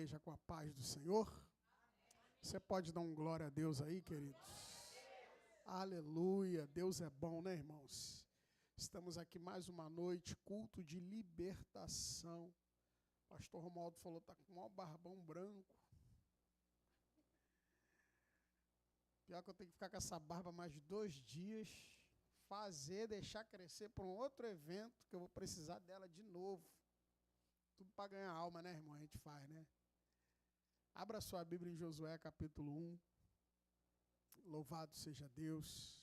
igreja com a paz do Senhor? Você pode dar um glória a Deus aí, queridos? Aleluia, Deus é bom, né, irmãos? Estamos aqui mais uma noite, culto de libertação. Pastor Romualdo falou que está com o maior barbão branco. Pior que eu tenho que ficar com essa barba mais 2 dias, deixar crescer para um outro evento, que eu vou precisar dela de novo. Tudo para ganhar alma, né, irmão? A gente faz, né? Abra sua Bíblia em Josué, capítulo 1. Louvado seja Deus.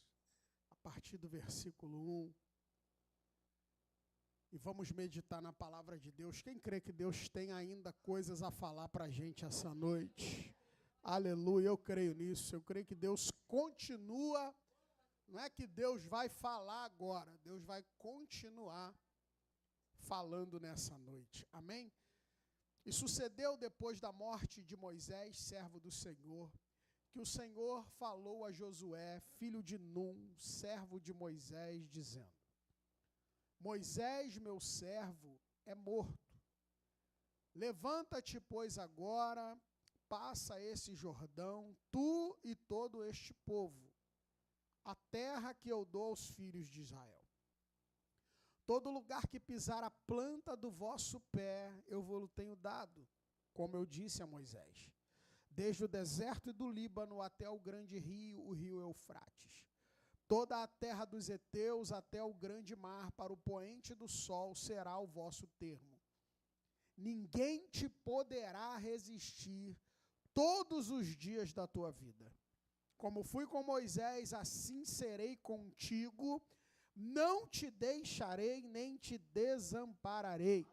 A partir do versículo 1. E vamos meditar na palavra de Deus. Quem crê que Deus tem ainda coisas a falar para a gente essa noite? Aleluia, eu creio nisso. Eu creio que Deus continua. Não é que Deus vai falar agora. Deus vai continuar falando nessa noite. Amém? E sucedeu depois da morte de Moisés, servo do Senhor, que o Senhor falou a Josué, filho de Num, servo de Moisés, dizendo: Moisés, meu servo, é morto. Levanta-te, pois, agora, passa esse Jordão, tu e todo este povo, a terra que eu dou aos filhos de Israel. Todo lugar que pisar a planta do vosso pé, eu vos tenho dado, como eu disse a Moisés, desde o deserto do Líbano até o grande rio, o rio Eufrates. Toda a terra dos heteus até o grande mar, para o poente do sol, será o vosso termo. Ninguém te poderá resistir todos os dias da tua vida. Como fui com Moisés, assim serei contigo. Não te deixarei, nem te desampararei.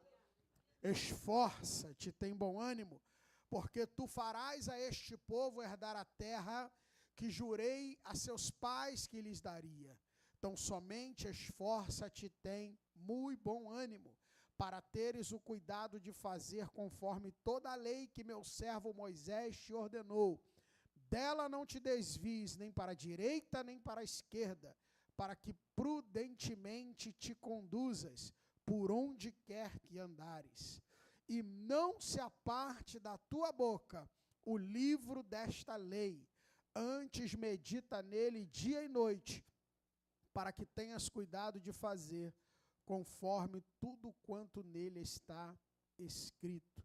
Esforça-te, tem bom ânimo, porque tu farás a este povo herdar a terra que jurei a seus pais que lhes daria. Então somente esforça-te, tem muito bom ânimo, para teres o cuidado de fazer conforme toda a lei que meu servo Moisés te ordenou. Dela não te desvies, nem para a direita, nem para a esquerda, para que prudentemente te conduzas por onde quer que andares. E não se aparte da tua boca o livro desta lei, antes medita nele dia e noite, para que tenhas cuidado de fazer conforme tudo quanto nele está escrito.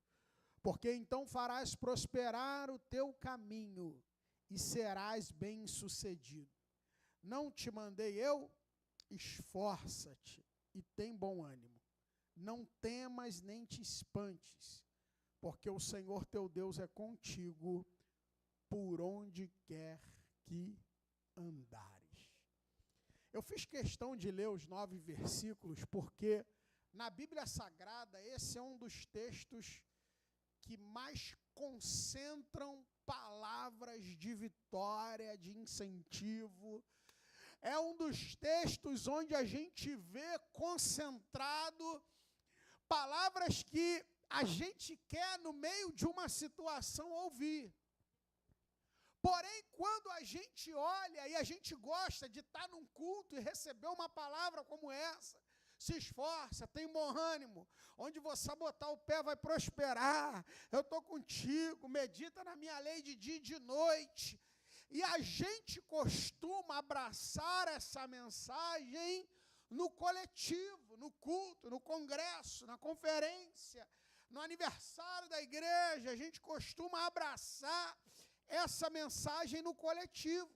Porque então farás prosperar o teu caminho e serás bem-sucedido. Não te mandei eu? Esforça-te e tem bom ânimo. Não temas nem te espantes, porque o Senhor teu Deus é contigo por onde quer que andares. Eu fiz questão de ler os 9 versículos, porque na Bíblia Sagrada esse é um dos textos que mais concentram palavras de vitória, de incentivo. É um dos textos onde a gente vê concentrado palavras que a gente quer, no meio de uma situação, ouvir. Porém, quando a gente olha e a gente gosta de estar num culto e receber uma palavra como essa, se esforça, tem bom ânimo, onde você botar o pé vai prosperar, eu estou contigo, medita na minha lei de dia e de noite. E a gente costuma abraçar essa mensagem no coletivo, no culto, no congresso, na conferência, no aniversário da igreja. A gente costuma abraçar essa mensagem no coletivo.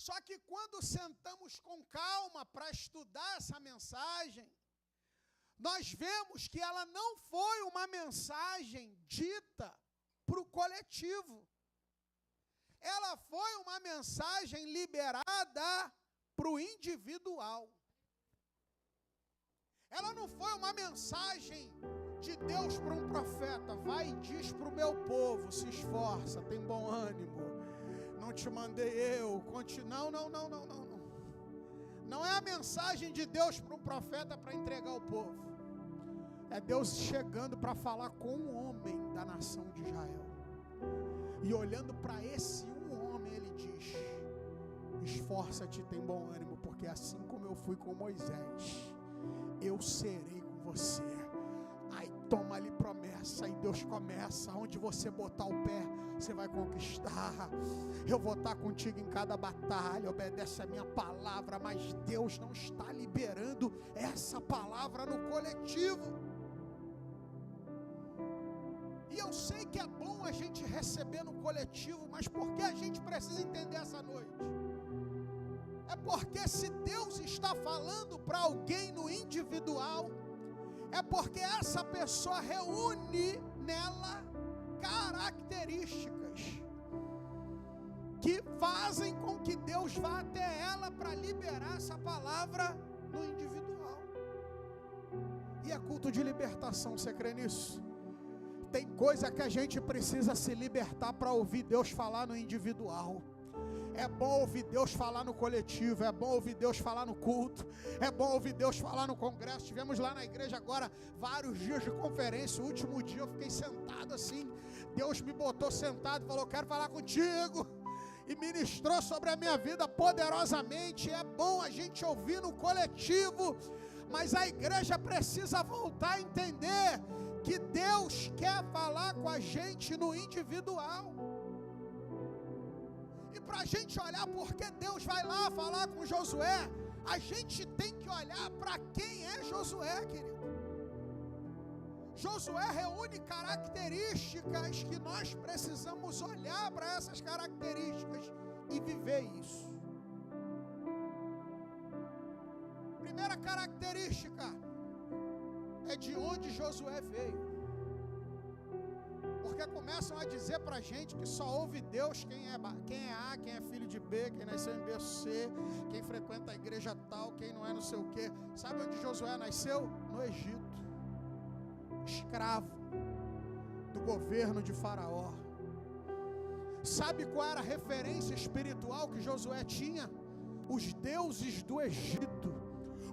Só que quando sentamos com calma para estudar essa mensagem, nós vemos que ela não foi uma mensagem dita para o coletivo. Ela foi uma mensagem liberada para o individual. Ela não foi uma mensagem de Deus para um profeta. Vai e diz para o meu povo, se esforça, tem bom ânimo. Não te mandei eu. Não. Não é a mensagem de Deus para um profeta para entregar ao povo. É Deus chegando para falar com um homem da nação de Israel. E olhando para esse um homem, ele diz: esforça-te, tem bom ânimo, porque assim como eu fui com Moisés, eu serei com você. A toma ali promessa, e Deus começa, onde você botar o pé, você vai conquistar. Eu vou estar contigo em cada batalha, obedece a minha palavra, mas Deus não está liberando essa palavra no coletivo. E eu sei que é bom a gente receber no coletivo, mas por que a gente precisa entender essa noite? É porque se Deus está falando para alguém no individual, é porque essa pessoa reúne nela características que fazem com que Deus vá até ela para liberar essa palavra no individual. E é culto de libertação, você crê nisso? Tem coisa que a gente precisa se libertar para ouvir Deus falar no individual. É bom ouvir Deus falar no coletivo, é bom ouvir Deus falar no culto, é bom ouvir Deus falar no congresso. Tivemos lá na igreja agora vários dias de conferência. O último dia eu fiquei sentado assim, Deus me botou sentado e falou: quero falar contigo, e ministrou sobre a minha vida poderosamente. É bom a gente ouvir no coletivo, mas a igreja precisa voltar a entender que Deus quer falar com a gente no individual. E para a gente olhar porque Deus vai lá falar com Josué, a gente tem que olhar para quem é Josué, querido. Josué reúne características que nós precisamos olhar para essas características e viver isso. Primeira característica é de onde Josué veio. Porque começam a dizer pra gente que só ouve Deus quem é A, quem é filho de B, quem nasceu em berço C, quem frequenta a igreja tal, quem não é não sei o quê. Sabe onde Josué nasceu? No Egito. Escravo do governo de Faraó. Sabe qual era a referência espiritual que Josué tinha? Os deuses do Egito,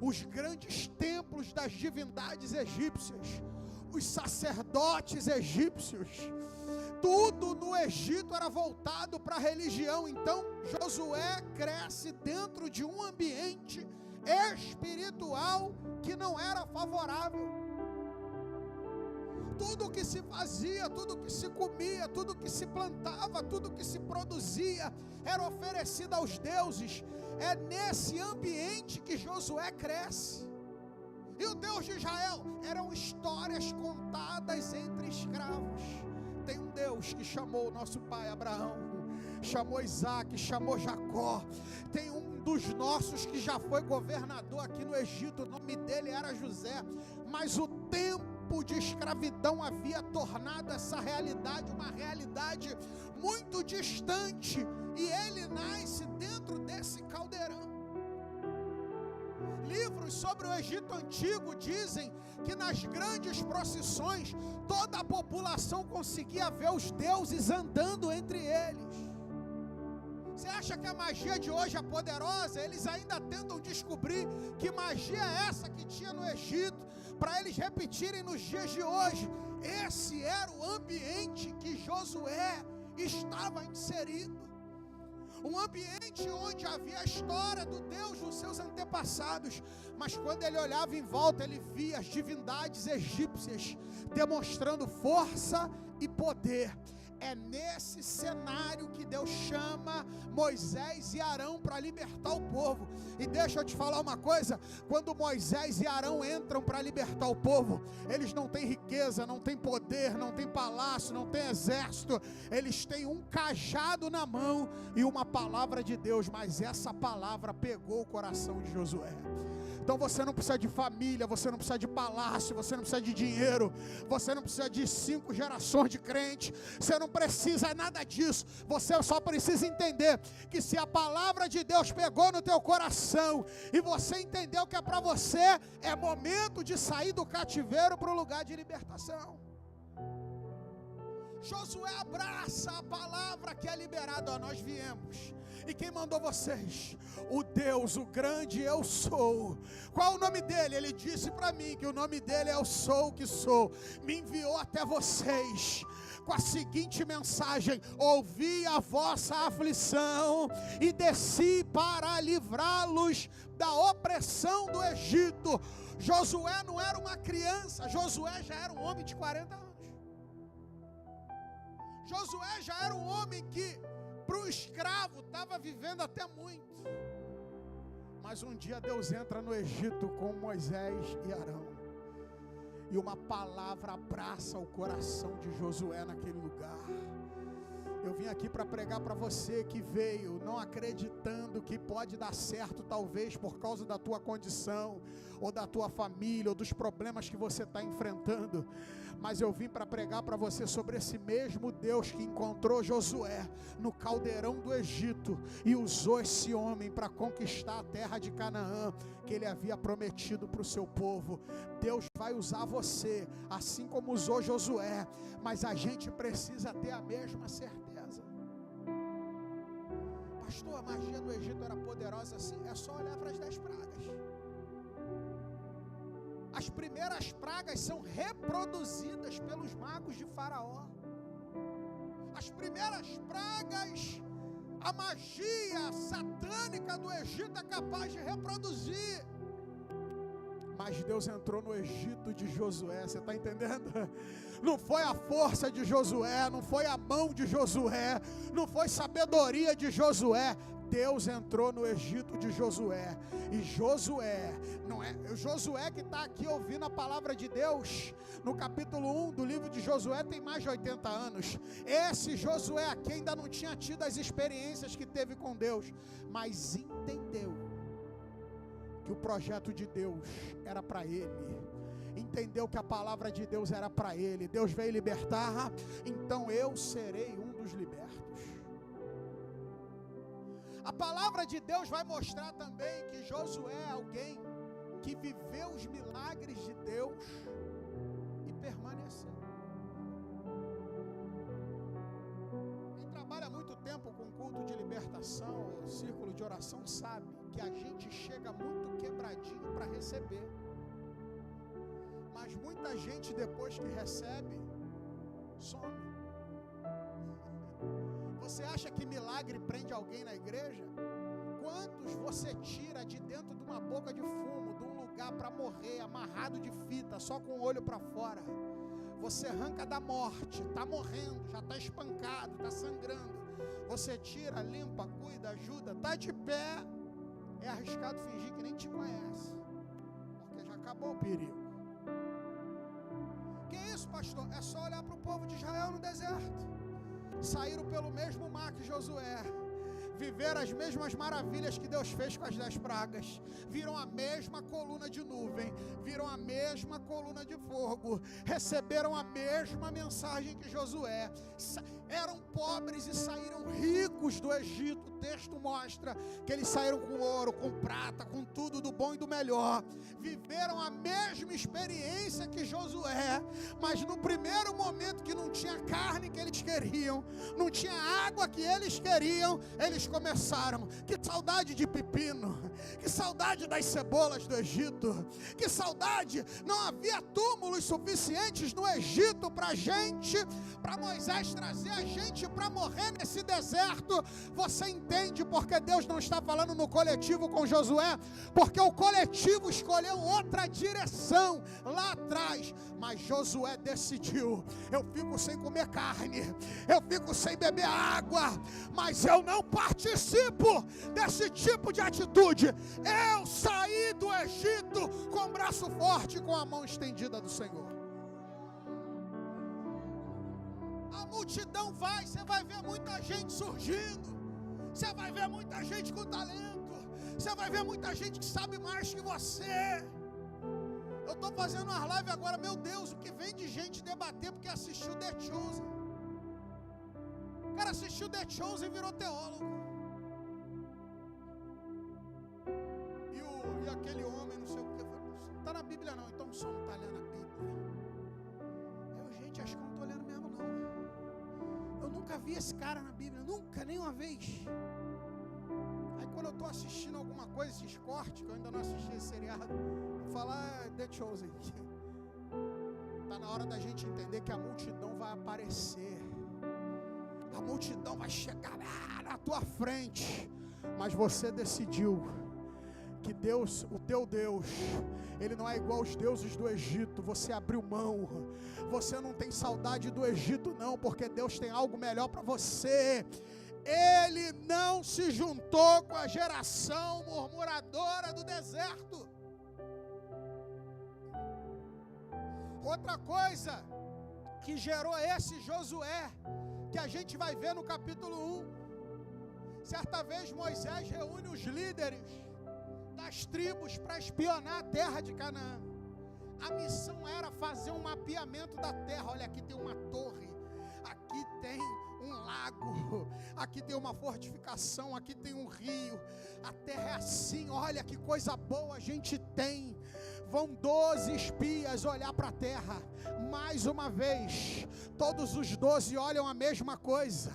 os grandes templos das divindades egípcias, os sacerdotes egípcios. Tudo no Egito era voltado para a religião. Então Josué cresce dentro de um ambiente espiritual que não era favorável. Tudo que se fazia, tudo que se comia, tudo que se plantava, tudo que se produzia era oferecido aos deuses. É nesse ambiente que Josué cresce. E o Deus de Israel eram histórias contadas entre escravos. Tem um Deus que chamou o nosso pai Abraão, chamou Isaac, chamou Jacó. Tem um dos nossos que já foi governador aqui no Egito, o nome dele era José. Mas o tempo de escravidão havia tornado essa realidade uma realidade muito distante. E ele nasce dentro desse caldeirão. Livros sobre o Egito Antigo dizem que nas grandes procissões toda a população conseguia ver os deuses andando entre eles. Você acha que a magia de hoje é poderosa? Eles ainda tentam descobrir que magia é essa que tinha no Egito, para eles repetirem nos dias de hoje. Esse era o ambiente que Josué estava inserido. Um ambiente onde havia a história do Deus dos seus antepassados. Mas quando ele olhava em volta, ele via as divindades egípcias demonstrando força e poder. É nesse cenário que Deus chama Moisés e Arão para libertar o povo. E deixa eu te falar uma coisa: quando Moisés e Arão entram para libertar o povo, eles não têm riqueza, não têm poder, não têm palácio, não têm exército. Eles têm um cajado na mão e uma palavra de Deus. Mas essa palavra pegou o coração de Josué. Então você não precisa de família, você não precisa de palácio, você não precisa de dinheiro, você não precisa de 5 gerações de crente, você não precisa nada disso. Você só precisa entender que se a palavra de Deus pegou no teu coração e você entendeu que é para você, é momento de sair do cativeiro para o lugar de libertação. Josué abraça a palavra que é liberada. Nós viemos E quem mandou vocês? O Deus, o grande eu sou. Qual o nome dele? Ele disse para mim que o nome dele é Eu Sou o que Sou. Me enviou até vocês com a seguinte mensagem: ouvi a vossa aflição e desci para livrá-los da opressão do Egito. Josué não era uma criança, Josué já era um homem de 40 anos. Josué já era um homem que para o escravo estava vivendo até muito. Mas um dia Deus entra no Egito com Moisés e Arão, e uma palavra abraça o coração de Josué naquele lugar. Eu vim aqui para pregar para você que veio não acreditando que pode dar certo, talvez por causa da tua condição, ou da tua família, ou dos problemas que você está enfrentando. Mas eu vim para pregar para você sobre esse mesmo Deus que encontrou Josué no caldeirão do Egito e usou esse homem para conquistar a terra de Canaã que ele havia prometido para o seu povo. Deus vai usar você assim como usou Josué, mas a gente precisa ter a mesma certeza. Pastor, a magia do Egito era poderosa assim? É só olhar para as 10 pragas. As primeiras pragas são reproduzidas pelos magos de Faraó. As primeiras pragas, a magia satânica do Egito é capaz de reproduzir. Mas Deus entrou no Egito de Josué, você está entendendo? Não foi a força de Josué, não foi a mão de Josué, não foi sabedoria de Josué. Deus entrou no Egito de Josué. E Josué, não é Josué que está aqui ouvindo a palavra de Deus, no capítulo 1 do livro de Josué, tem mais de 80 anos. Esse Josué aqui ainda não tinha tido as experiências que teve com Deus, mas entendeu que o projeto de Deus era para ele, entendeu que a palavra de Deus era para ele. Deus veio libertar, então eu serei um dos libertos. A palavra de Deus vai mostrar também que Josué é alguém que viveu os milagres de Deus e permaneceu. Quem trabalha muito tempo com culto de libertação, círculo de oração, sabe que a gente chega muito quebradinho para receber. Mas muita gente depois que recebe, some. Você acha que milagre prende alguém na igreja? Quantos você tira de dentro de uma boca de fumo, de um lugar para morrer, amarrado de fita, só com o olho para fora? Você arranca da morte, está morrendo, já está espancado, está sangrando. Você tira, limpa, cuida, ajuda, está de pé. É arriscado fingir que nem te conhece, porque já acabou o perigo. Que isso, pastor? É só olhar para o povo de Israel no deserto. Saíram pelo mesmo mar que Josué, viveram as mesmas maravilhas que Deus fez com as 10 pragas, viram a mesma coluna de nuvem, viram a mesma coluna de fogo, receberam a mesma mensagem que Josué, eram pobres e saíram ricos do Egito. O texto mostra que eles saíram com ouro, com prata, com tudo do bom e do melhor, viveram a mesma experiência que Josué, mas no primeiro momento que não tinha carne que eles queriam, não tinha água que eles queriam, eles começaram: que saudade de pepino, que saudade das cebolas do Egito, que saudade, não havia túmulos suficientes no Egito para Moisés trazer a gente para morrer nesse deserto. Você entende porque Deus não está falando no coletivo com Josué? Porque o coletivo escolheu outra direção lá atrás, mas Josué decidiu: eu fico sem comer carne, eu fico sem beber água, mas eu não participo desse tipo de atitude. Eu saí do Egito com o braço forte, com a mão estendida do Senhor. A multidão vai, você vai ver muita gente surgindo, você vai ver muita gente com talento, você vai ver muita gente que sabe mais que você. Eu estou fazendo uma live agora, meu Deus, o que vem de gente debater porque assistiu The Chosen. O cara assistiu The Chosen e virou teólogo. E aquele homem, não sei o que, não está na Bíblia não, então o som não está lendo a Bíblia. Gente, acho que eu não estou lendo mesmo não. Eu nunca vi esse cara na Bíblia, nunca, nem uma vez. quando eu estou assistindo alguma coisa, esses cortes, que eu ainda não assisti esse seriado, eu falo, The Chosen. Está na hora da gente entender que a multidão vai aparecer. A multidão vai chegar na tua frente. Mas você decidiu que Deus, o teu Deus, Ele não é igual aos deuses do Egito. Você abriu mão. Você não tem saudade do Egito não, porque Deus tem algo melhor para você. Ele não se juntou com a geração murmuradora do deserto. Outra coisa que gerou esse Josué, que a gente vai ver no capítulo 1. Certa vez Moisés reúne os líderes das tribos para espionar a terra de Canaã. A missão era fazer um mapeamento da terra. Olha, aqui tem uma torre, aqui tem um lago, aqui tem uma fortificação, aqui tem um rio, a terra é assim, olha que coisa boa a gente tem. Vão 12 espias olhar para a terra, mais uma vez, todos os 12 olham a mesma coisa.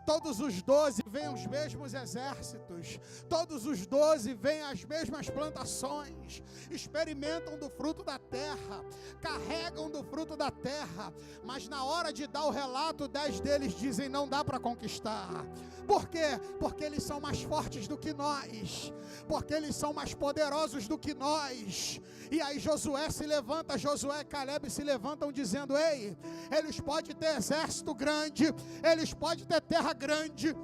Todos os 12 veem os mesmos exércitos, todos os 12 veem as mesmas plantações, experimentam do fruto da terra, carregam do fruto da terra, mas na hora de dar o relato, 10 deles dizem não dá para conquistar. Por quê? Porque eles são mais fortes do que nós, porque eles são mais poderosos do que nós. E aí Josué se levanta, Josué e Caleb se levantam dizendo, ei, eles podem ter exército grande, eles podem ter terra grande,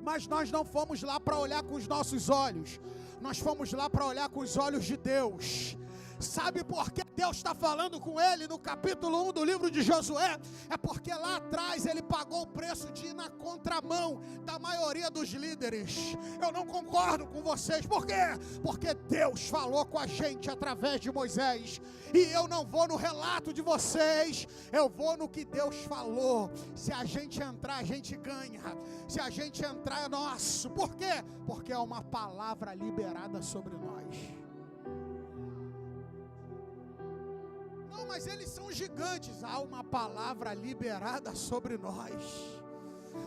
mas nós não fomos lá para olhar com os nossos olhos, nós fomos lá para olhar com os olhos de Deus. Sabe por que Deus está falando com ele no capítulo 1 do livro de Josué? É porque lá atrás ele pagou o preço de ir na contramão da maioria dos líderes. Eu não concordo com vocês. Por quê? Porque Deus falou com a gente através de Moisés. E eu não vou no relato de vocês, eu vou no que Deus falou. Se a gente entrar, a gente ganha. Se a gente entrar, é nosso. Por quê? Porque é uma palavra liberada sobre nós. Não, mas eles são gigantes. Há uma palavra liberada sobre nós.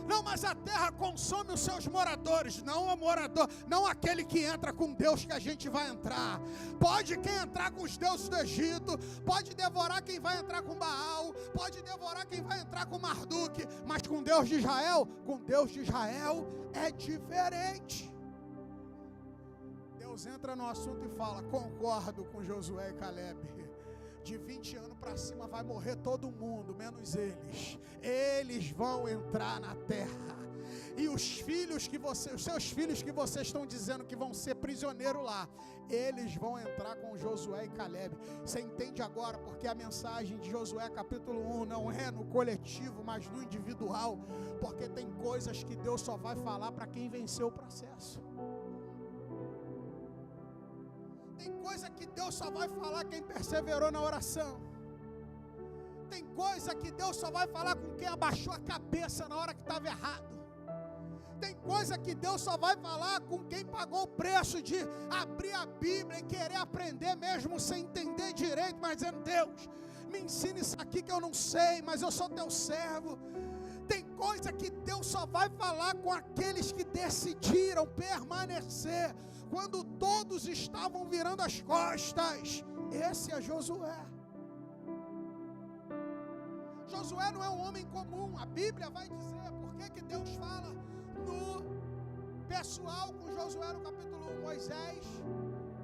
Não, mas a terra consome os seus moradores. Não o morador, não aquele que entra com Deus que a gente vai entrar. Pode quem entrar com os deuses do Egito, pode devorar quem vai entrar com Baal, pode devorar quem vai entrar com Marduk, mas com Deus de Israel é diferente. Deus entra no assunto e fala, concordo com Josué e Caleb. De 20 anos para cima vai morrer todo mundo, menos eles. Eles vão entrar na terra. E os seus filhos que vocês estão dizendo que vão ser prisioneiros lá, eles vão entrar com Josué e Caleb. Você entende agora porque a mensagem de Josué capítulo 1 não é no coletivo, mas no individual. Porque tem coisas que Deus só vai falar para quem venceu o processo. Tem coisa que Deus só vai falar quem perseverou na oração. Tem coisa que Deus só vai falar com quem abaixou a cabeça na hora que estava errado. Tem coisa que Deus só vai falar com quem pagou o preço de abrir a Bíblia e querer aprender mesmo sem entender direito, mas dizendo, Deus, me ensina isso aqui que eu não sei, mas eu sou teu servo. Tem coisa que Deus só vai falar com aqueles que decidiram permanecer quando todos estavam virando as costas. Esse é Josué. Josué não é um homem comum. A Bíblia vai dizer por que Deus fala no pessoal com Josué no capítulo 1. Moisés,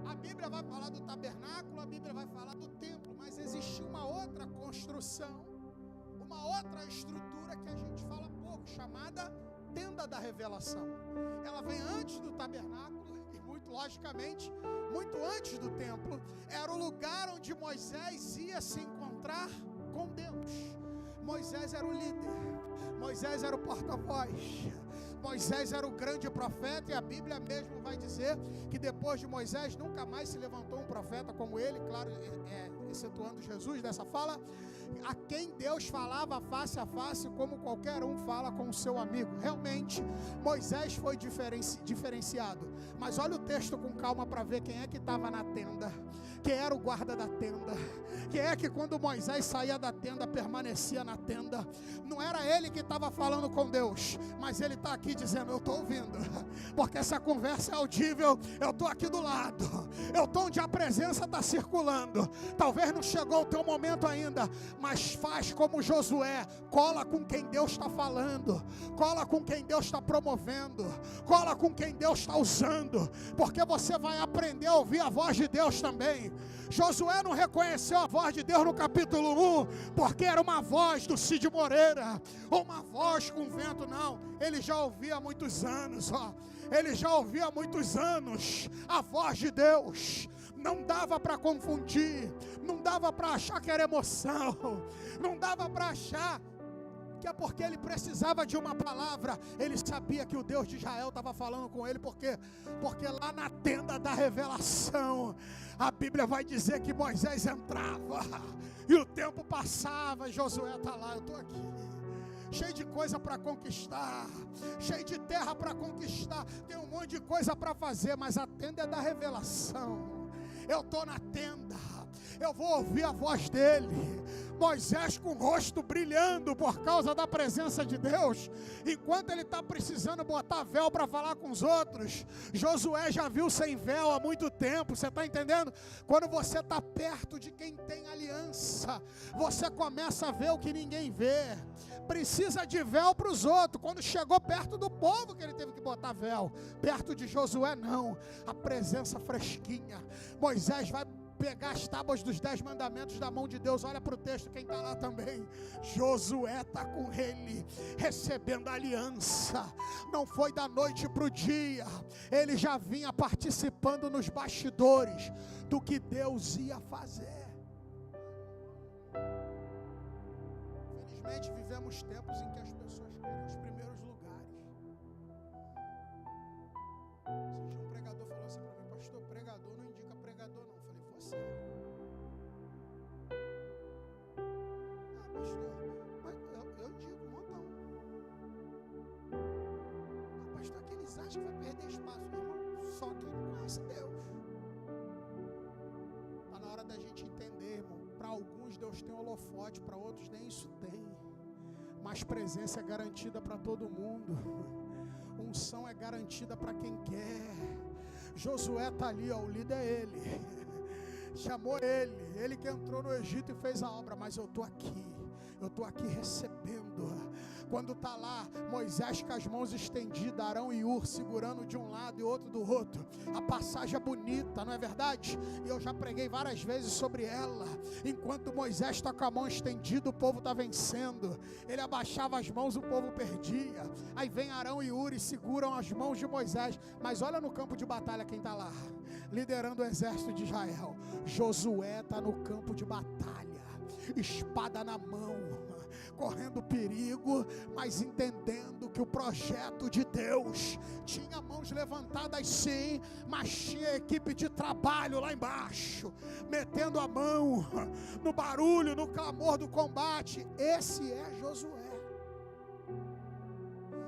a Bíblia vai falar do tabernáculo, a Bíblia vai falar do templo, mas existia uma outra construção, uma outra estrutura que a gente fala pouco, chamada tenda da revelação. Ela vem antes do tabernáculo e muito logicamente, muito antes do templo. Era o lugar onde Moisés ia se encontrar com Deus. Moisés era o líder, Moisés era o porta-voz, Moisés era o grande profeta, e a Bíblia mesmo vai dizer que depois de Moisés nunca mais se levantou um profeta como ele, claro, excetuando Jesus dessa fala, a quem Deus falava face a face como qualquer um fala com o seu amigo. Realmente Moisés foi diferenciado, mas olha o texto com calma para ver quem é que estava na tenda. Quem era o guarda da tenda? Quem é que quando Moisés saía da tenda, permanecia na tenda? Não era ele que estava falando com Deus, mas ele está aqui dizendo: eu estou ouvindo, porque essa conversa é audível, eu estou aqui do lado, eu estou onde a presença está circulando. Talvez não chegou o teu momento ainda, mas faz como Josué, cola com quem Deus está falando, cola com quem Deus está promovendo, cola com quem Deus está usando, porque você vai aprender a ouvir a voz de Deus também. Josué não reconheceu a voz de Deus no capítulo 1, porque era uma voz do Cid Moreira, ou uma voz com vento, não. Ele já ouvia há muitos anos, ele já ouvia há muitos anos a voz de Deus. Não dava para confundir, não dava para achar que era emoção, não dava para achar que é porque ele precisava de uma palavra. Ele sabia que o Deus de Israel estava falando com ele, porque lá na tenda da revelação, a Bíblia vai dizer que Moisés entrava, e o tempo passava, e Josué está lá, eu estou aqui, cheio de coisa para conquistar, cheio de terra para conquistar, tem um monte de coisa para fazer, mas a tenda é da revelação. Eu estou na tenda, eu vou ouvir a voz dele. Moisés com o rosto brilhando por causa da presença de Deus, enquanto ele está precisando botar véu para falar com os outros, Josué já viu sem véu há muito tempo. Você está entendendo? Quando você está perto de quem tem aliança, você começa a ver o que ninguém vê. Precisa de véu para os outros. Quando chegou perto do povo que ele teve que botar véu, perto de Josué não, a presença fresquinha. Moisés vai pegar as tábuas dos 10 mandamentos da mão de Deus. Olha para o texto, quem está lá também. Josué está com ele, recebendo a aliança. Não foi da noite para o dia, ele já vinha participando nos bastidores do que Deus ia fazer. Infelizmente vivemos tempos em que as pessoas querem os primeiros lugares. Esse dia um pregador falou assim para mim: pastor, pregador não indica pregador não. Eu falei: você? Pastor, mas eu indico um montão. Pastor, aqueles acham que vai perder espaço, irmão. Só quem não conhece Deus. Está na hora da gente entender, irmão. Para alguns Deus tem holofote, para outros nem isso tem. Mas presença é garantida para todo mundo. Unção é garantida para quem quer. Josué está ali, ó, o líder é ele. Chamou ele que entrou no Egito e fez a obra, mas eu estou aqui recebendo. Quando está lá Moisés com as mãos estendidas, Arão e Hur segurando de um lado e outro do outro, a passagem é bonita, não é verdade? E eu já preguei várias vezes sobre ela. Enquanto Moisés está com a mão estendida, o povo está vencendo. Ele abaixava as mãos, o povo perdia. Aí vem Arão e Hur e seguram as mãos de Moisés. Mas olha no campo de batalha quem está lá, liderando o exército de Israel. Josué está no campo de batalha, espada na mão, correndo perigo, mas entendendo que o projeto de Deus tinha mãos levantadas sim, mas tinha equipe de trabalho lá embaixo, metendo a mão no barulho, no clamor do combate. Esse é Josué.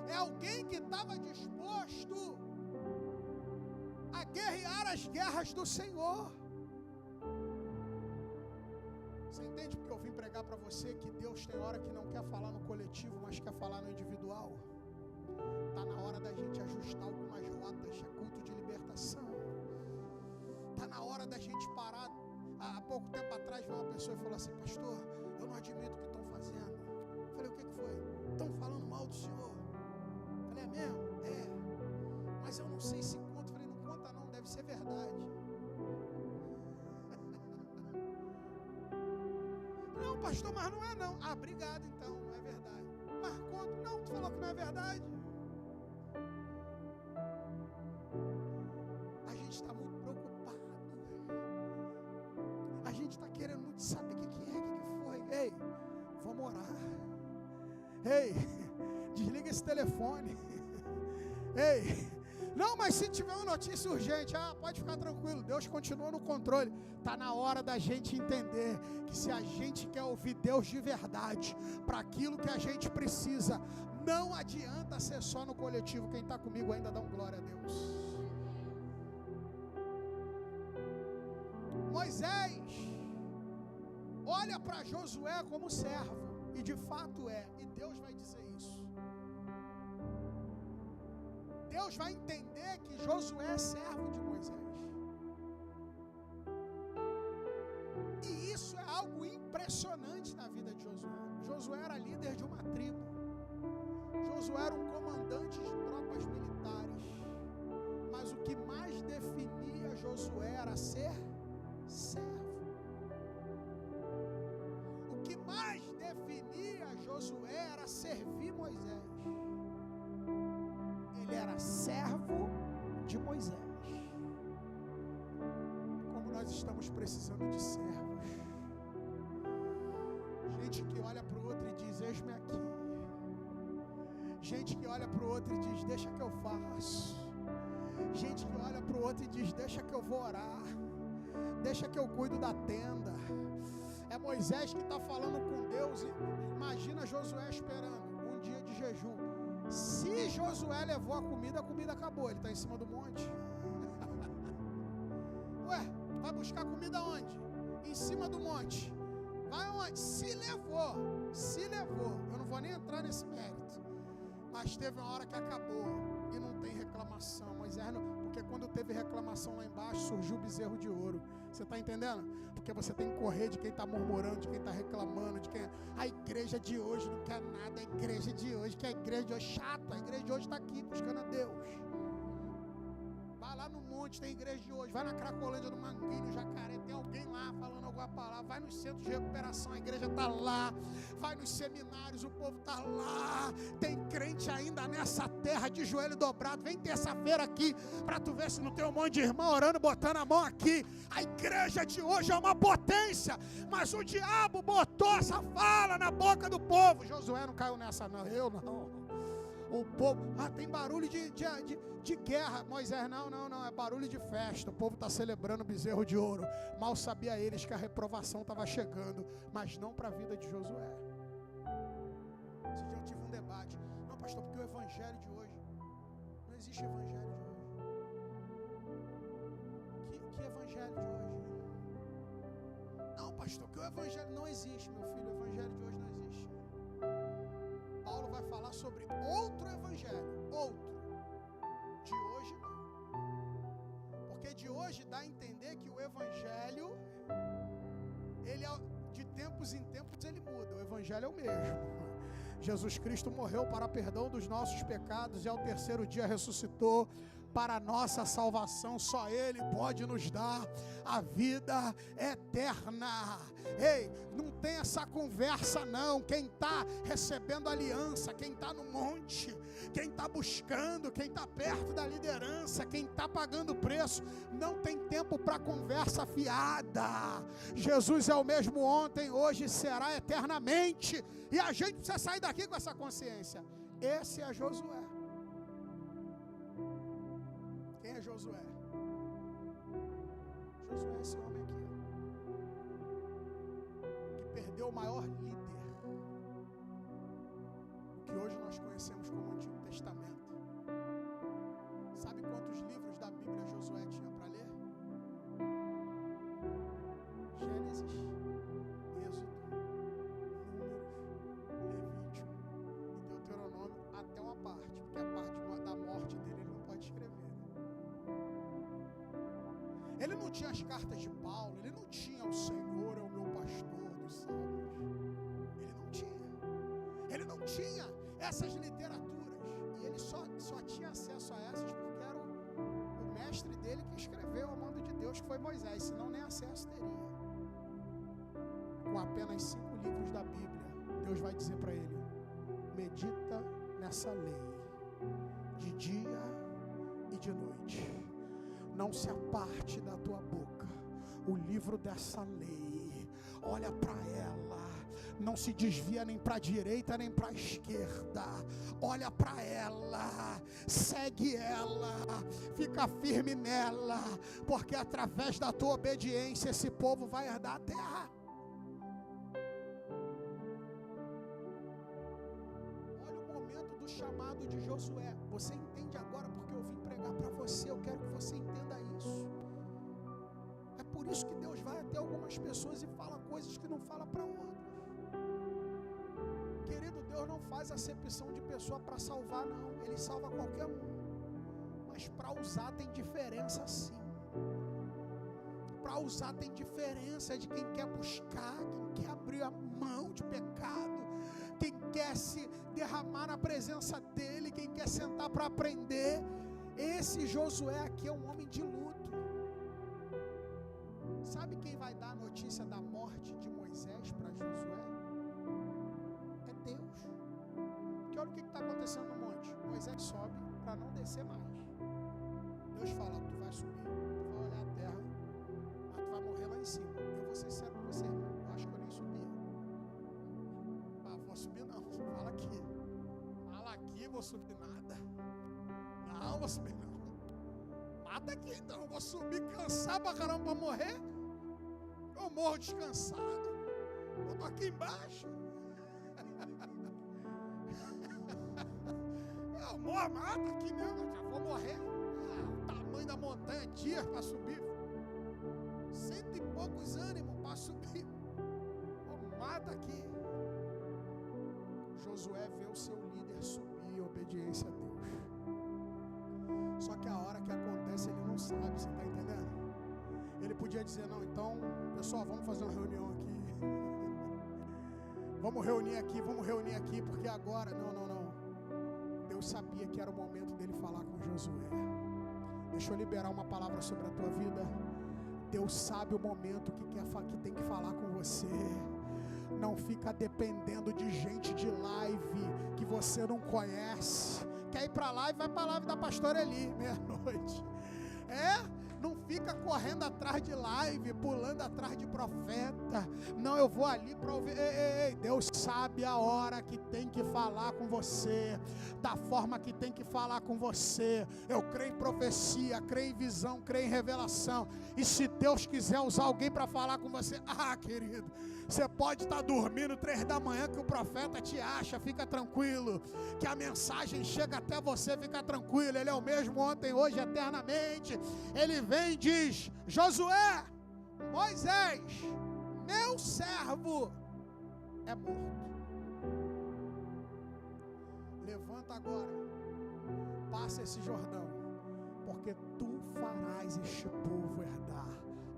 É alguém que estava disposto a guerrear as guerras do Senhor. Você entende porque eu vim pregar para você que Deus tem hora que não quer falar no coletivo, mas quer falar no individual? Está na hora da gente ajustar algumas rotas, é culto de libertação. Está na hora da gente parar. Há pouco tempo atrás veio uma pessoa e falou assim: pastor, eu não admito o que estão fazendo. Eu falei: o que foi? Estão falando mal do senhor. Eu falei: é mesmo? É. Mas eu não sei se conta. Eu falei: não conta não, deve ser verdade. Não, pastor, mas não é não. Ah, obrigado então, não é verdade. Mas conta, não, tu falou que não é verdade. A gente está muito preocupado. A gente está querendo muito saber o que foi. Ei, vamos orar. Ei, desliga esse telefone. Ei, não, mas se tiver uma notícia urgente, pode ficar tranquilo, Deus continua no controle. Está na hora da gente entender que se a gente quer ouvir Deus de verdade, para aquilo que a gente precisa, não adianta ser só no coletivo. Quem está comigo ainda dá um glória a Deus. Moisés olha para Josué como servo, e de fato é, e Deus vai dizer isso. Deus vai entender que Josué é servo de Moisés. E isso é algo impressionante na vida de Josué. Josué era líder de uma tribo. Josué era um comandante de tropas militares. Mas o que mais definia Josué era ser servo. O que mais definia Josué era servir Moisés. Ele era servo de Moisés. Como nós estamos precisando de servos. Gente que olha para o outro e diz: eis-me aqui. Gente que olha para o outro e diz: deixa que eu faço. Gente que olha para o outro e diz: deixa que eu vou orar. Deixa que eu cuido da tenda. É Moisés que está falando com Deus. E imagina Josué esperando um dia de jejum. Se Josué levou a comida acabou. Ele está em cima do monte. Ué, vai buscar comida onde? Em cima do monte. Vai onde? Se levou. Eu não vou nem entrar nesse mérito. Mas teve uma hora que acabou. E não tem reclamação. Moisés não, porque quando teve reclamação lá embaixo, surgiu o bezerro de ouro. Você está entendendo? Porque você tem que correr de quem está murmurando, de quem está reclamando, de quem... A igreja de hoje não quer nada. A igreja de hoje, que a igreja de hoje chata. A igreja de hoje está aqui buscando a Deus. Vai lá no monte, tem igreja de hoje. Vai na Cracolândia, no Manguinho, no Jacaré. Tem alguém lá falando alguma palavra. Vai nos centros de recuperação, a igreja está lá. Vai nos seminários, o povo está lá. Tem crente ainda nessa terra de joelho dobrado. Vem terça-feira aqui para tu ver se não tem um monte de irmão orando, botando a mão aqui. A igreja de hoje é uma potência, mas o diabo botou essa fala na boca do povo. Josué não caiu nessa não, eu não. O povo, tem barulho de guerra. Moisés, não, é barulho de festa. O povo está celebrando o bezerro de ouro. Mal sabia eles que a reprovação estava chegando, mas não para a vida de Josué. Esse dia eu tive um debate. Não, pastor, porque o evangelho de hoje, não existe evangelho de hoje. Que evangelho de hoje? Não, pastor, que o evangelho não existe, meu filho. O evangelho de hoje não existe. Paulo vai falar sobre outro evangelho, outro. De hoje não. Porque de hoje dá a entender que o evangelho, ele de tempos em tempos ele muda. O evangelho é o mesmo. Jesus Cristo morreu para perdão dos nossos pecados e ao terceiro dia ressuscitou para a nossa salvação. Só Ele pode nos dar a vida eterna. Ei, não tem essa conversa não. Quem está recebendo aliança, quem está no monte, quem está buscando, quem está perto da liderança, quem está pagando preço, não tem tempo para conversa fiada. Jesus é o mesmo ontem, hoje e será eternamente. E a gente precisa sair daqui com essa consciência. Esse é Josué. Quem é Josué? Josué é esse homem aqui, que perdeu o maior líder, que hoje nós conhecemos como Antigo Testamento. Sabe quantos livros da Bíblia Josué tinha para ler? Gênesis, Êxodo, Números, Levítico e Deuteronômio, até uma parte, porque a parte da morte dele ele não pode escrever. Ele não tinha as cartas de Paulo, ele não tinha o Senhor é o meu pastor dos salmos. Ele não tinha essas literaturas. E ele só tinha acesso a essas porque era o mestre dele que escreveu a mando de Deus, que foi Moisés, senão nem acesso teria. Com apenas 5 livros da Bíblia, Deus vai dizer para ele: medita nessa lei, de dia e de noite. Não se aparte da tua boca o livro dessa lei. Olha para ela. Não se desvia nem para a direita nem para a esquerda. Olha para ela. Segue ela. Fica firme nela. Porque através da tua obediência esse povo vai herdar a terra. Olha o momento do chamado de Josué. Você entende agora porque eu vim pregar para você. Eu quero que você entenda isso. É por Por isso que Deus vai até algumas pessoas e fala coisas que não fala para outras. Querido, Deus não faz acepção de pessoa para salvar, não. Ele salva qualquer um. Mas para usar tem diferença, sim. Para usar tem diferença de quem quer buscar, quem quer abrir a mão de pecado, quem quer se derramar na presença dele, quem quer sentar para aprender. Esse Josué aqui é um homem de luto. Sabe quem vai dar a notícia da morte de Moisés para Josué? É Deus. Porque olha o que está acontecendo no monte. Moisés sobe para não descer mais. Deus fala, tu vai subir, tu vai olhar a terra, mas tu vai morrer lá em cima. Eu vou ser sério com você, irmão. Eu acho que eu nem subia. Ah, vou subir não, fala aqui. Fala aqui, vou subir nada. Não, vou subir não. Mata aqui então, eu vou subir cansado pra caramba pra morrer. Eu morro descansado. Eu tô aqui embaixo. Eu morro, mata aqui mesmo, eu já vou morrer. O tamanho da montanha, dias para subir. 100 e poucos ânimos para subir. Mata aqui. Josué vê o seu líder subir em obediência a Deus. Só que a hora que acontece ele não sabe, você está entendendo? Ele podia dizer, não, então, pessoal, vamos fazer uma reunião aqui. Vamos reunir aqui, porque agora, não. Deus sabia que era o momento dele falar com Josué. Deixa eu liberar uma palavra sobre a tua vida. Deus sabe o momento que tem que falar com você. Não fica dependendo de gente de live que você não conhece. Quer ir para a live? Vai para a live da pastora Eli, meia-noite. Não fica correndo atrás de live, pulando atrás de profeta. Não, eu vou ali para ouvir. Ei, Deus sabe a hora que tem que falar com você, da forma que tem que falar com você. Eu creio em profecia, creio em visão, creio em revelação. E se Deus quiser usar alguém para falar com você, querido, você pode estar dormindo 3 da manhã que o profeta te acha, fica tranquilo. Que a mensagem chega até você, fica tranquilo. Ele é o mesmo ontem, hoje, eternamente. Ele vem e diz, Josué, Moisés, meu servo é morto. Levanta agora, passa esse Jordão, porque tu farás este povo herdar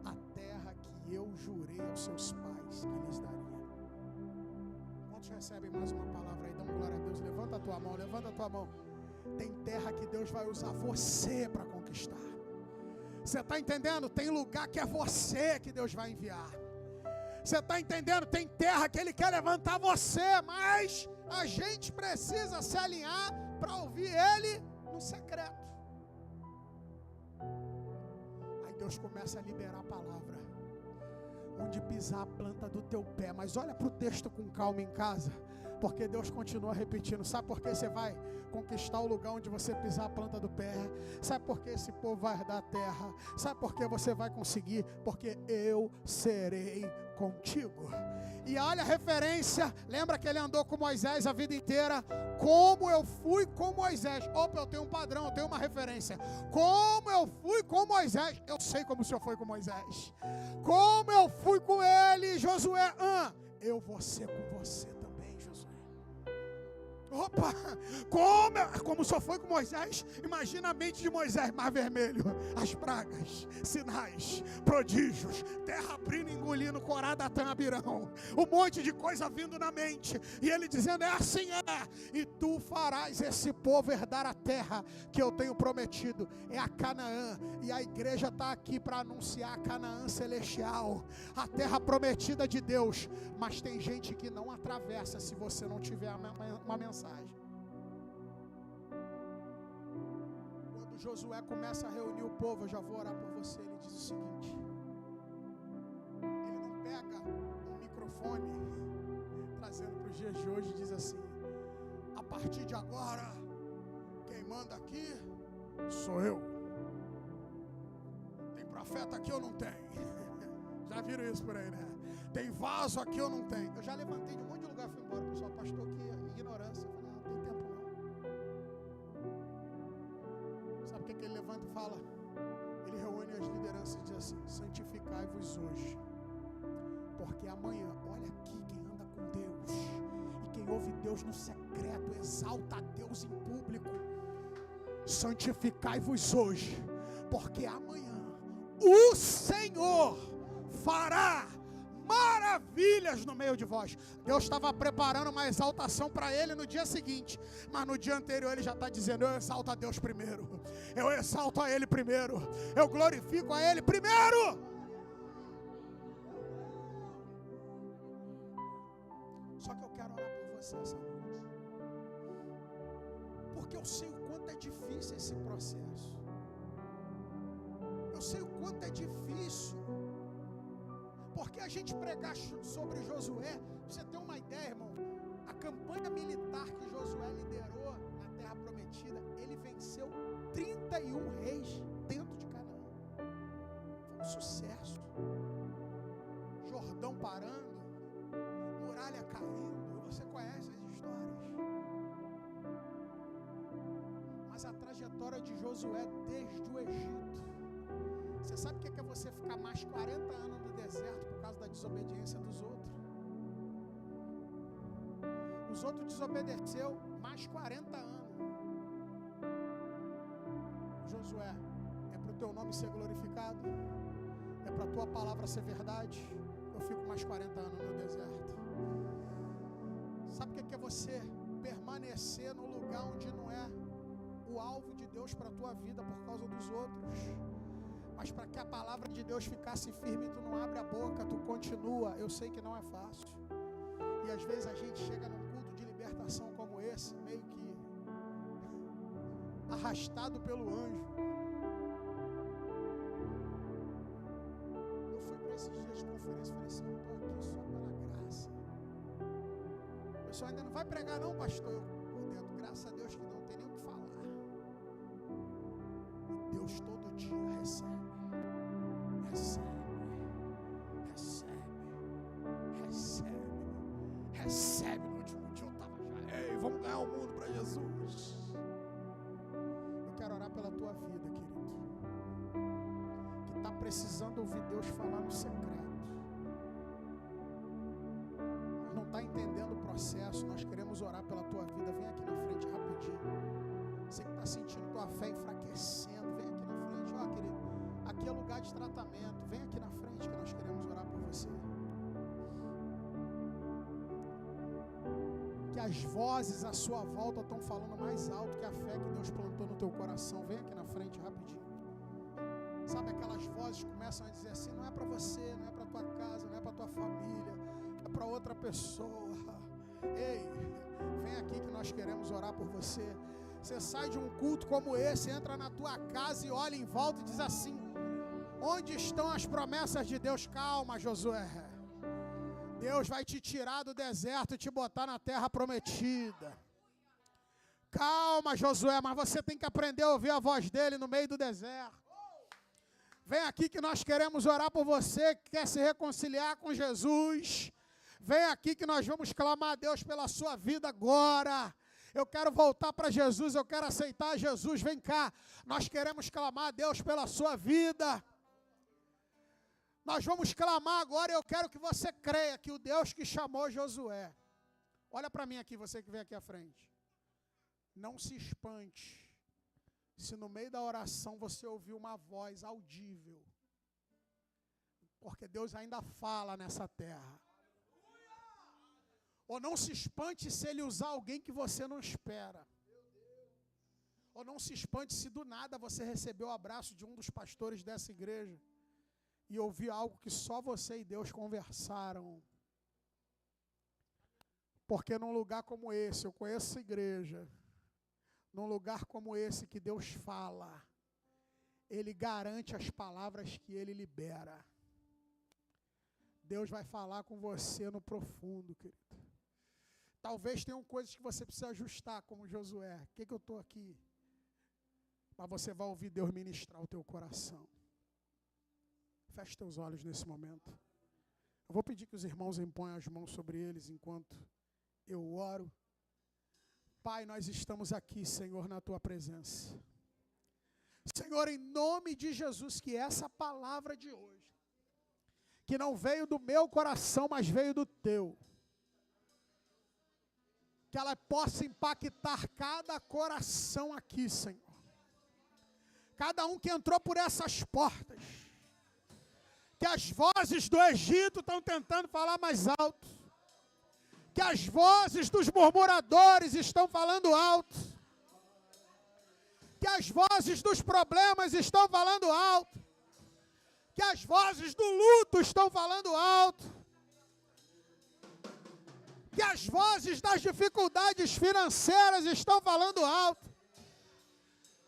a terra que eu jurei aos seus pais que lhes daria. Quantos recebem mais uma palavra aí? Dá uma glória a Deus. Levanta a tua mão. Tem terra que Deus vai usar você para conquistar. Você está entendendo? Tem lugar que é você que Deus vai enviar. Você está entendendo? Tem terra que Ele quer levantar você, mas a gente precisa se alinhar para ouvir Ele no secreto. Aí Deus começa a liberar a palavra. Onde pisar a planta do teu pé. Mas olha para o texto com calma em casa, porque Deus continua repetindo. Sabe por que você vai conquistar o lugar onde você pisar a planta do pé? Sabe por que esse povo vai herdar a terra? Sabe por que você vai conseguir? Porque eu serei contigo. E olha a referência, lembra que ele andou com Moisés a vida inteira? Como eu fui com Moisés. Opa, eu tenho um padrão, eu tenho uma referência. Como eu fui com Moisés, eu sei como o Senhor foi com Moisés. Como eu fui com ele, Josué, eu vou ser com você também, Josué. Opa, como só foi com Moisés, imagina a mente de Moisés, mar vermelho, as pragas, sinais, prodígios, terra abrindo, engolindo, Corá, Datã, Abirão, um monte de coisa vindo na mente, e ele dizendo, assim e tu farás esse povo herdar a terra que eu tenho prometido, é a Canaã, e a igreja está aqui para anunciar a Canaã celestial, a terra prometida de Deus, mas tem gente que não atravessa se você não tiver uma mensagem. Quando Josué começa a reunir o povo, eu já vou orar por você, ele diz o seguinte, ele não pega um microfone trazendo para os dias de hoje e diz assim, a partir de agora quem manda aqui sou eu, tem profeta aqui ou não tem? Já viram isso por aí, né? Tem vaso aqui ou não tem? Eu já levantei de um monte de lugar, fui embora, pessoal, pastor aqui, ignorância. Eu falei, não tem tempo não. Sabe o que ele levanta e fala? Ele reúne reúne as lideranças e diz assim: santificai-vos hoje, porque amanhã, olha aqui, quem anda com Deus e quem ouve Deus no secreto, exalta a Deus em público. Santificai-vos hoje, porque amanhã o Senhor fará maravilhas no meio de vós. Deus estava preparando uma exaltação para ele no dia seguinte, mas no dia anterior ele já está dizendo: eu exalto a Deus primeiro, eu exalto a Ele primeiro, eu glorifico a Ele primeiro. Só que eu quero orar por você essa noite, porque eu sei o quanto é difícil esse processo. Eu sei o quanto é difícil. Porque a gente pregar sobre Josué, pra você ter uma ideia, irmão, a campanha militar que Josué liderou na Terra Prometida, ele venceu 31 reis dentro de Canaã. Foi um sucesso. Jordão parando, muralha caindo, você conhece as histórias. Mas a trajetória de Josué desde o Egito, você sabe o que é você ficar mais 40 anos no deserto por causa da desobediência dos outros? Os outros desobedeceu mais 40 anos. Josué, é para o teu nome ser glorificado? É para a tua palavra ser verdade? Eu fico mais 40 anos no deserto. Sabe o que é você permanecer no lugar onde não é o alvo de Deus para a tua vida por causa dos outros? Mas para que a palavra de Deus ficasse firme, tu não abre a boca, tu continua. Eu sei que não é fácil. E às vezes a gente chega num culto de libertação como esse, meio que arrastado pelo anjo. Eu fui para esses dias de conferência e falei assim: eu estou aqui só pela graça. O pessoal ainda não vai pregar não, pastor. Eu por dentro, graças a Deus que não tem nem o que falar. E Deus todo dia recebe. Recebe. No último dia eu estava já, ei, vamos ganhar o mundo para Jesus. Eu quero orar pela tua vida, querido, que está precisando ouvir Deus falar no secreto, mas não está entendendo o processo. Nós queremos orar pela tua vida. Vem aqui na frente rapidinho. Você que está sentindo tua fé enfraquecendo, vem aqui na frente. Ó, querido, aqui é lugar de tratamento. Vem aqui na frente que nós queremos orar por você. Que as vozes à sua volta estão falando mais alto que a fé que Deus plantou no teu coração. Vem aqui na frente rapidinho. Sabe aquelas vozes que começam a dizer assim: não é para você, não é para tua casa, não é para tua família, é para outra pessoa. Ei, vem aqui que nós queremos orar por você. Você sai de um culto como esse, entra na tua casa e olha em volta e diz assim: onde estão as promessas de Deus? Calma, Josué. Deus vai te tirar do deserto e te botar na terra prometida. Calma, Josué, mas você tem que aprender a ouvir a voz dele no meio do deserto. Vem aqui que nós queremos orar por você que quer se reconciliar com Jesus. Vem aqui que nós vamos clamar a Deus pela sua vida agora. Eu quero voltar para Jesus, eu quero aceitar Jesus. Vem cá, nós queremos clamar a Deus pela sua vida. Nós vamos clamar agora. Eu quero que você creia que o Deus que chamou Josué, olha para mim aqui, você que vem aqui à frente, não se espante se no meio da oração você ouvir uma voz audível, porque Deus ainda fala nessa terra. Ou não se espante se Ele usar alguém que você não espera. Ou não se espante se do nada você recebeu o abraço de um dos pastores dessa igreja e ouvir algo que só você e Deus conversaram. Porque num lugar como esse, eu conheço essa igreja, num lugar como esse que Deus fala, Ele garante as palavras que Ele libera. Deus vai falar com você no profundo, querido. Talvez tenham coisas que você precisa ajustar, como Josué. Por que eu estou aqui? Mas você vai ouvir Deus ministrar o teu coração. Feche teus olhos nesse momento. Eu vou pedir que os irmãos imponham as mãos sobre eles enquanto eu oro. Pai, nós estamos aqui, Senhor, na Tua presença. Senhor, em nome de Jesus, que essa palavra de hoje, que não veio do meu coração, mas veio do teu, que ela possa impactar cada coração aqui, Senhor. Cada um que entrou por essas portas, que as vozes do Egito estão tentando falar mais alto, que as vozes dos murmuradores estão falando alto, que as vozes dos problemas estão falando alto, que as vozes do luto estão falando alto, que as vozes das dificuldades financeiras estão falando alto,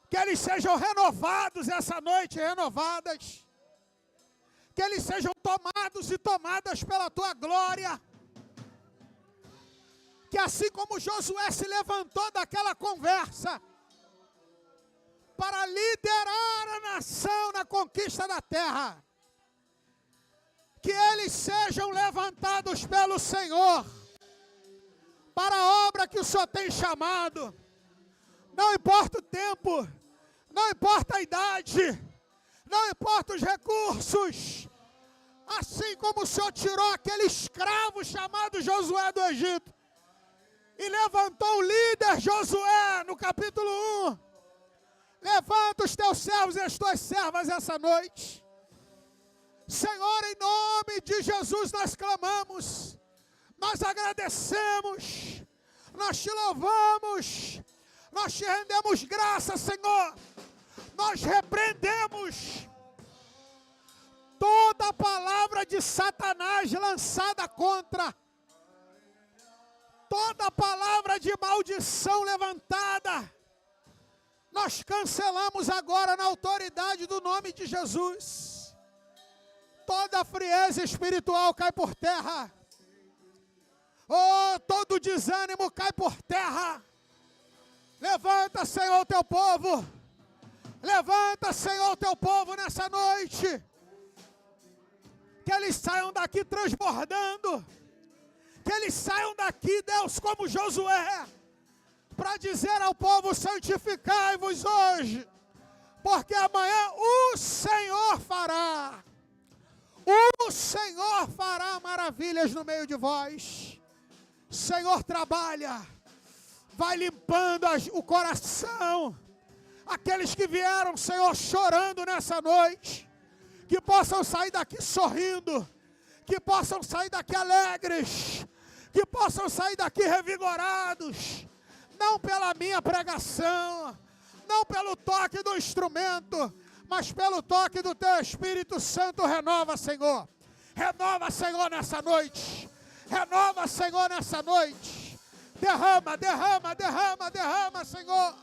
que eles sejam renovados essa noite, renovadas, que eles sejam tomados e tomadas pela tua glória, que assim como Josué se levantou daquela conversa, para liderar a nação na conquista da terra, que eles sejam levantados pelo Senhor, para a obra que o Senhor tem chamado, não importa o tempo, não importa a idade, não importa os recursos, assim como o Senhor tirou aquele escravo chamado Josué do Egito, e levantou o líder Josué no capítulo 1, levanta os teus servos e as tuas servas essa noite. Senhor, em nome de Jesus nós clamamos, nós agradecemos, nós te louvamos, nós te rendemos graça, Senhor. Nós repreendemos toda palavra de Satanás lançada contra, toda palavra de maldição levantada, nós cancelamos agora na autoridade do nome de Jesus. Toda frieza espiritual cai por terra. Oh, todo desânimo cai por terra. Levanta, Senhor, o teu povo. Levanta, Senhor, o teu povo nessa noite. Que eles saiam daqui transbordando. Que eles saiam daqui, Deus, como Josué, para dizer ao povo: santificai-vos hoje, porque amanhã o Senhor fará. O Senhor fará maravilhas no meio de vós. Senhor, trabalha, vai limpando o coração. Aqueles que vieram, Senhor, chorando nessa noite, que possam sair daqui sorrindo, que possam sair daqui alegres, que possam sair daqui revigorados, não pela minha pregação, não pelo toque do instrumento, mas pelo toque do teu Espírito Santo. Renova, Senhor. Renova, Senhor, nessa noite. Renova, Senhor, nessa noite. Derrama, derrama, derrama, derrama, Senhor.